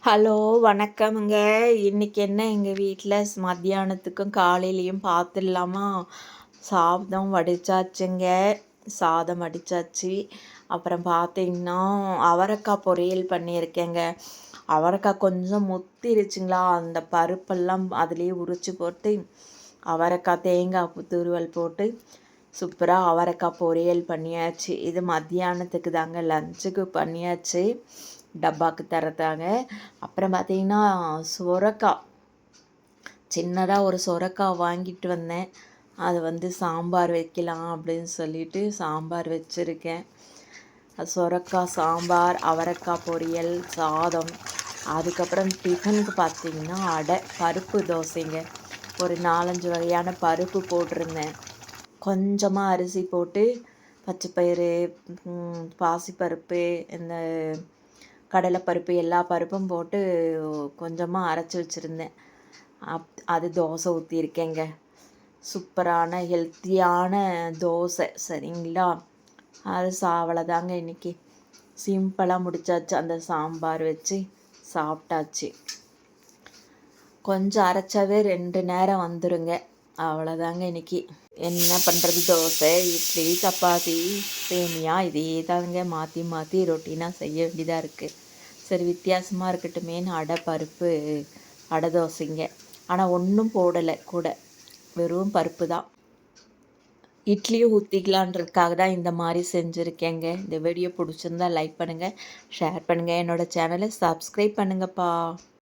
Hello, வணக்கம்ங்க. இன்னைக்கு என்ன எங்க வீட்ல மத்தியானத்துக்கும் காலையிலயும் பார்த்துடலாமா? சாதம் வடிச்சாச்சுங்க. சாதம் வடிச்சாச்சு. அப்புறம் பார்த்தீங்கன்னா, அவரைக்காய் பொரியல் பண்ணியிருக்கேங்க. அவரைக்காய் கொஞ்சம் முத்திருச்சுங்களா, அந்த பருப்பெல்லாம் அதிலேயே உரிச்சு போட்டு, அவரைக்காய் தேங்காய் துருவல் போட்டு சூப்பராக அவரைக்காய் பொரியல் பண்ணியாச்சு. இது மத்தியானத்துக்கு தாங்க, லஞ்சுக்கு பண்ணியாச்சு. டப்பாவுக்கு தரத்தாங்க. அப்புறம் பார்த்தீங்கன்னா சொரக்காய், சின்னதாக ஒரு சொரக்காய் வாங்கிட்டு வந்தேன். அதை சாம்பார் வைக்கலாம் அப்படின்னு சொல்லிட்டு சாம்பார் வச்சுருக்கேன். சொரக்காய் சாம்பார், அவரைக்காய் பொரியல், சாதம். அதுக்கப்புறம் டிஃபனுக்கு பார்த்தீங்கன்னா பருப்பு தோசைங்க. ஒரு 4-5 வகையான பருப்பு போட்டிருந்தேன். கொஞ்சமாக அரிசி போட்டு பச்சைப்பயிறு, பாசிப்பருப்பு, இந்த கடலைப்பருப்பு எல்லா பருப்பும் போட்டு கொஞ்சமாக அரைச்சி வச்சுருந்தேன். அது தோசை ஊற்றியிருக்கேங்க. சூப்பரான ஹெல்த்தியான தோசை, சரிங்களா? அது அவ்வளோதாங்க. இன்றைக்கி சிம்பிளாக முடிச்சாச்சு. அந்த சாம்பார் வச்சு சாப்பிட்டாச்சு. கொஞ்சம் அரைச்சாவே 2 நேரம் வந்துடுங்க. அவ்வளோதாங்க இன்றைக்கி. என்ன பண்ணுறது, தோசை, இட்லி, சப்பாத்தி, சேமியா இதே தாங்க மாற்றி மாற்றி ரொட்டீனாக செய்ய வேண்டியதாக இருக்குது. சரி, வித்தியாசமாக இருக்கட்டுமேன்னு பருப்பு அடை தோசைங்க. ஆனால் ஒன்றும் போடலை கூட, வெறும் பருப்பு தான். இட்லியும் ஊற்றிக்கலான்றதுக்காக தான் இந்த மாதிரி செஞ்சுருக்கேங்க. இந்த வீடியோ பிடிச்சிருந்தா லைக் பண்ணுங்கள், ஷேர் பண்ணுங்கள், என்னோடய சேனலை சப்ஸ்கிரைப் பண்ணுங்கப்பா.